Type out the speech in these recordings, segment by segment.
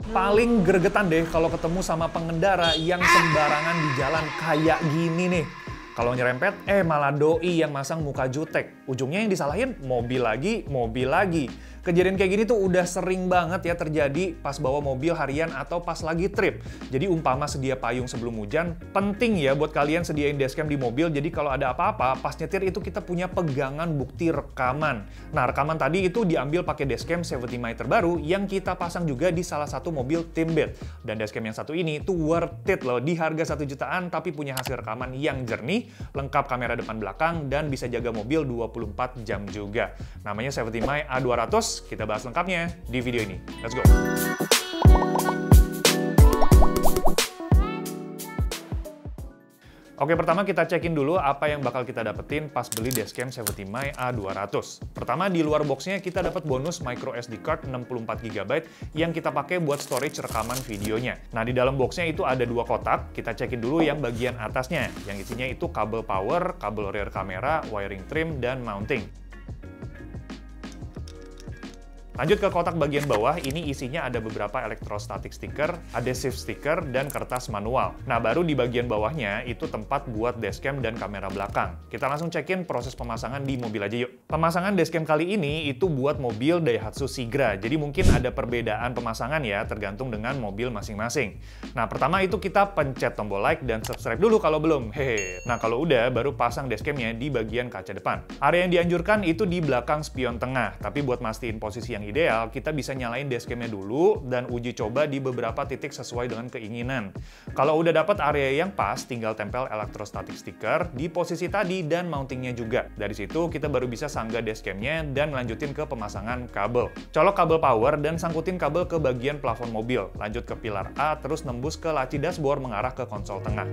Paling gregetan deh kalau ketemu sama pengendara yang sembarangan di jalan kayak gini nih. Kalau nyerempet, malah doi yang masang muka jutek. Ujungnya yang disalahin mobil lagi, mobil lagi. Kejadian kayak gini tuh udah sering banget ya terjadi pas bawa mobil harian atau pas lagi trip. Jadi umpama sedia payung sebelum hujan, penting ya buat kalian sediain dashcam di mobil. Jadi kalau ada apa-apa, pas nyetir itu kita punya pegangan bukti rekaman. Nah, rekaman tadi itu diambil pakai dashcam 70 mi terbaru yang kita pasang juga di salah satu mobil Timbit. Dan dashcam yang satu ini tuh worth it loh, di harga 1 jutaan tapi punya hasil rekaman yang jernih, lengkap kamera depan belakang, dan bisa jaga mobil 24 jam juga. Namanya 70 mi A200, kita bahas lengkapnya di video ini. Let's go! Oke, pertama kita cekin dulu apa yang bakal kita dapetin pas beli dashcam 70 mi A200. Pertama, di luar boxnya kita dapat bonus micro SD card 64 GB yang kita pakai buat storage rekaman videonya. Nah, di dalam boxnya itu ada 2 kotak. Kita cekin dulu yang bagian atasnya, yang isinya itu kabel power, kabel rear kamera, wiring trim, dan mounting. Lanjut ke kotak bagian bawah, ini isinya ada beberapa electrostatic sticker, adhesive sticker, dan kertas manual. Nah, baru di bagian bawahnya itu tempat buat dashcam dan kamera belakang. Kita langsung cekin proses pemasangan di mobil aja yuk. Pemasangan dashcam kali ini itu buat mobil Daihatsu Sigra, jadi mungkin ada perbedaan pemasangan ya, tergantung dengan mobil masing-masing. Nah, pertama itu kita pencet tombol like dan subscribe dulu kalau belum. Hehe. Nah, kalau udah, baru pasang dashcamnya di bagian kaca depan. Area yang dianjurkan itu di belakang spion tengah, tapi buat mastiin posisi yang ideal, kita bisa nyalain dashcamnya dulu dan uji coba di beberapa titik sesuai dengan keinginan. Kalau udah dapat area yang pas, tinggal tempel electrostatic sticker di posisi tadi dan mountingnya juga. Dari situ kita baru bisa sanggah dashcamnya dan lanjutin ke pemasangan kabel. Colok kabel power dan sangkutin kabel ke bagian plafon mobil. Lanjut ke pilar A, terus nembus ke laci dashboard mengarah ke konsol tengah.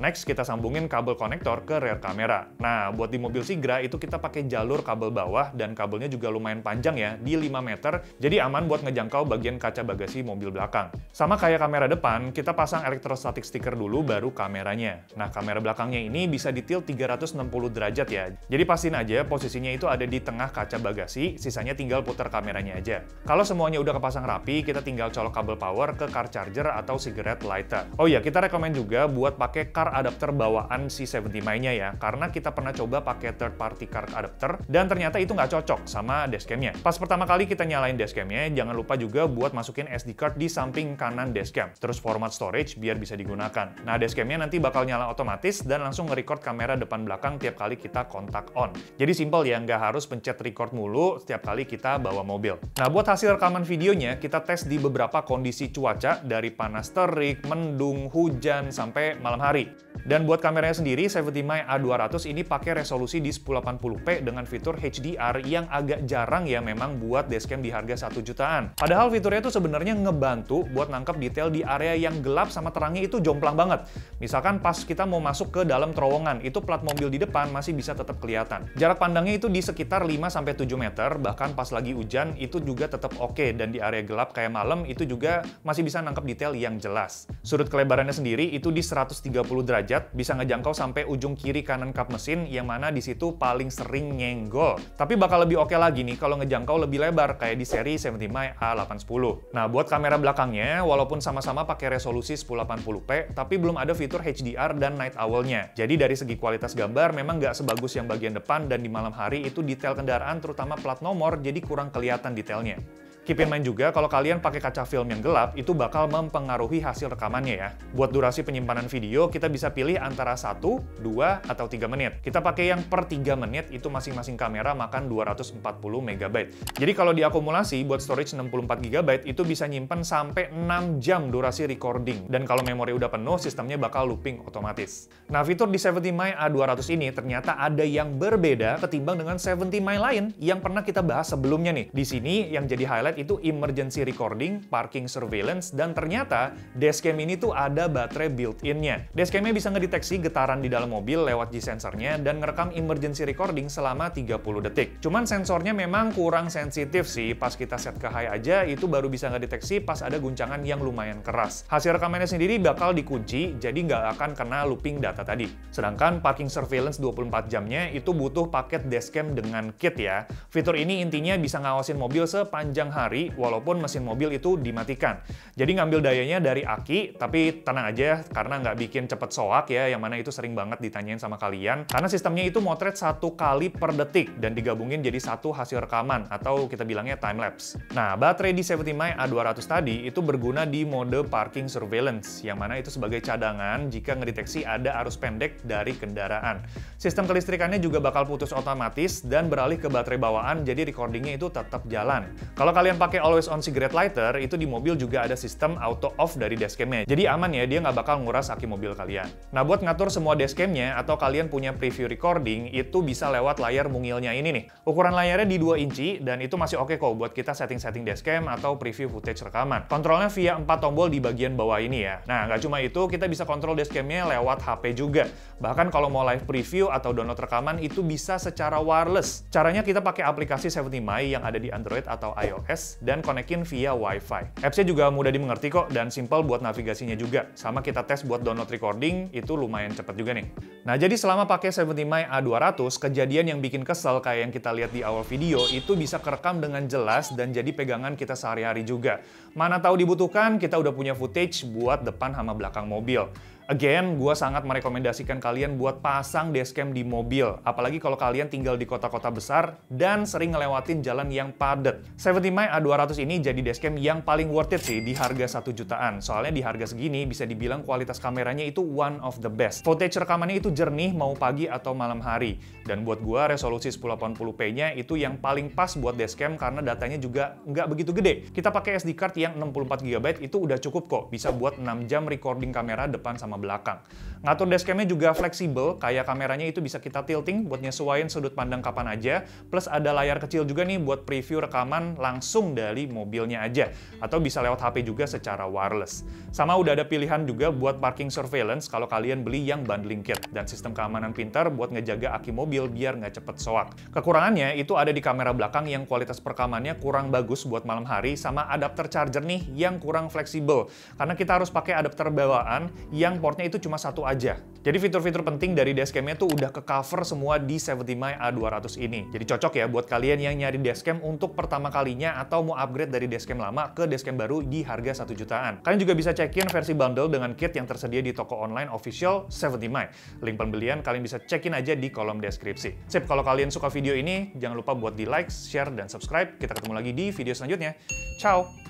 Next, kita sambungin kabel konektor ke rear kamera. Nah, buat di mobil Sigra itu kita pakai jalur kabel bawah dan kabelnya juga lumayan panjang ya, di 5 meter, jadi aman buat ngejangkau bagian kaca bagasi mobil belakang. Sama kayak kamera depan, kita pasang electrostatic sticker dulu baru kameranya. Nah, kamera belakangnya ini bisa di tilt 360 derajat ya. Jadi pastiin aja posisinya itu ada di tengah kaca bagasi, sisanya tinggal putar kameranya aja. Kalau semuanya udah kepasang rapi, kita tinggal colok kabel power ke car charger atau cigarette lighter. Oh iya, kita rekomen juga buat pakai car adapter bawaan si 70 mi-nya ya, karena kita pernah coba pakai third party car adapter dan ternyata itu nggak cocok sama dashcamnya. Pas pertama kali kita nyalain dashcamnya, jangan lupa juga buat masukin SD card di samping kanan dashcam, terus format storage biar bisa digunakan. Nah, dashcamnya nanti bakal nyala otomatis dan langsung nge-record kamera depan belakang tiap kali kita kontak on. Jadi simple ya, nggak harus pencet record mulu setiap kali kita bawa mobil. Nah, buat hasil rekaman videonya, kita tes di beberapa kondisi cuaca, dari panas terik, mendung, hujan, sampai malam hari. Dan buat kameranya sendiri, 70 mi A200 ini pakai resolusi di 1080p dengan fitur HDR yang agak jarang ya memang buat dashcam di harga 1 jutaan. Padahal fiturnya itu sebenarnya ngebantu buat nangkep detail di area yang gelap sama terangnya itu jomplang banget. Misalkan pas kita mau masuk ke dalam terowongan, itu plat mobil di depan masih bisa tetap kelihatan. Jarak pandangnya itu di sekitar 5-7 meter, bahkan pas lagi hujan itu juga tetap oke, dan di area gelap kayak malam itu juga masih bisa nangkep detail yang jelas. Sudut kelebarannya sendiri itu di 130 derajat, bisa ngejangkau sampai ujung kiri kanan kap mesin, yang mana di situ paling sering nyenggol. Tapi bakal lebih oke lagi nih kalau ngejangkau lebih lebar kayak di seri 70 mi A810. Nah, buat kamera belakangnya, walaupun sama-sama pakai resolusi 1080p, tapi belum ada fitur HDR dan night owl-nya. Jadi dari segi kualitas gambar memang nggak sebagus yang bagian depan, dan di malam hari itu detail kendaraan terutama plat nomor jadi kurang kelihatan detailnya. Keep in mind juga kalau kalian pakai kaca film yang gelap, itu bakal mempengaruhi hasil rekamannya ya. Buat durasi penyimpanan video, kita bisa pilih antara 1, 2, atau 3 menit. Kita pakai yang per 3 menit, itu masing-masing kamera makan 240 MB. Jadi kalau diakumulasi buat storage 64 GB, itu bisa nyimpen sampai 6 jam durasi recording. Dan kalau memori udah penuh, sistemnya bakal looping otomatis. Nah, fitur di 70 mi A200 ini ternyata ada yang berbeda ketimbang dengan 70 mi lain yang pernah kita bahas sebelumnya nih. Di sini yang jadi highlight lihat itu emergency recording, parking surveillance, dan ternyata dashcam ini tuh ada baterai built-in-nya. Dashcam-nya bisa ngedeteksi getaran di dalam mobil lewat G-sensornya dan ngerekam emergency recording selama 30 detik. Cuman sensornya memang kurang sensitif sih, pas kita set ke high aja itu baru bisa ngedeteksi pas ada guncangan yang lumayan keras. Hasil rekamannya sendiri bakal dikunci, jadi nggak akan kena looping data tadi. Sedangkan parking surveillance 24 jamnya itu butuh paket dashcam dengan kit ya. Fitur ini intinya bisa ngawasin mobil sepanjang hari walaupun mesin mobil itu dimatikan. Jadi ngambil dayanya dari aki, tapi tenang aja karena nggak bikin cepet soak ya, yang mana itu sering banget ditanyain sama kalian. Karena sistemnya itu motret 1 kali per detik dan digabungin jadi satu hasil rekaman atau kita bilangnya time-lapse. Nah, baterai di 70Mi A200 tadi itu berguna di mode parking surveillance, yang mana itu sebagai cadangan jika ngedeteksi ada arus pendek dari kendaraan. Sistem kelistrikannya juga bakal putus otomatis dan beralih ke baterai bawaan, jadi recordingnya itu tetap jalan. Kalau kalian pakai always on cigarette lighter, itu di mobil juga ada sistem auto off dari dashcamnya. Jadi aman ya, dia nggak bakal nguras aki mobil kalian. Nah, buat ngatur semua dashcamnya atau kalian punya preview recording, itu bisa lewat layar mungilnya ini nih. Ukuran layarnya di 2 inci dan itu masih oke kok buat kita setting-setting dashcam atau preview footage rekaman. Kontrolnya via 4 tombol di bagian bawah ini ya. Nah, nggak cuma itu, kita bisa kontrol dashcamnya lewat HP juga. Bahkan kalau mau live preview atau download rekaman itu bisa secara wireless. Caranya kita pakai aplikasi 70Mi yang ada di Android atau iOS dan konekin via Wi-Fi. Apps-nya juga mudah dimengerti kok dan simple buat navigasinya juga. Sama kita tes buat download recording, itu lumayan cepet juga nih. Nah, jadi selama pakai 70Mi A200, kejadian yang bikin kesel kayak yang kita lihat di awal video itu bisa kerekam dengan jelas dan jadi pegangan kita sehari-hari juga. Mana tahu dibutuhkan, kita udah punya footage buat depan sama belakang mobil. Again, gue sangat merekomendasikan kalian buat pasang dashcam di mobil. Apalagi kalau kalian tinggal di kota-kota besar dan sering ngelewatin jalan yang padat. 70Mi A200 ini jadi dashcam yang paling worth it sih di harga 1 jutaan. Soalnya di harga segini bisa dibilang kualitas kameranya itu one of the best. Footage rekamannya itu jernih mau pagi atau malam hari. Dan buat gue resolusi 1080p-nya itu yang paling pas buat dashcam karena datanya juga nggak begitu gede. Kita pakai SD card yang 64GB itu udah cukup kok. Bisa buat 6 jam recording kamera depan sama belakang. Ngatur dashcamnya juga fleksibel, kayak kameranya itu bisa kita tilting buat nyesuaiin sudut pandang kapan aja, plus ada layar kecil juga nih buat preview rekaman langsung dari mobilnya aja, atau bisa lewat HP juga secara wireless. Sama udah ada pilihan juga buat parking surveillance kalau kalian beli yang bundling kit, dan sistem keamanan pintar buat ngejaga aki mobil biar nggak cepet soak. Kekurangannya itu ada di kamera belakang yang kualitas perekamannya kurang bagus buat malam hari, sama adapter charger nih yang kurang fleksibel, karena kita harus pakai adapter bawaan yang portnya itu cuma satu aja. Jadi fitur-fitur penting dari dashcamnya tuh udah ke-cover semua di 70Mi A200 ini. Jadi cocok ya buat kalian yang nyari dashcam untuk pertama kalinya atau mau upgrade dari dashcam lama ke dashcam baru di harga 1 jutaan. Kalian juga bisa cekin versi bundle dengan kit yang tersedia di toko online official 70Mi. Link pembelian kalian bisa cekin aja di kolom deskripsi. Sip, kalau kalian suka video ini, jangan lupa buat di like, share, dan subscribe. Kita ketemu lagi di video selanjutnya. Ciao!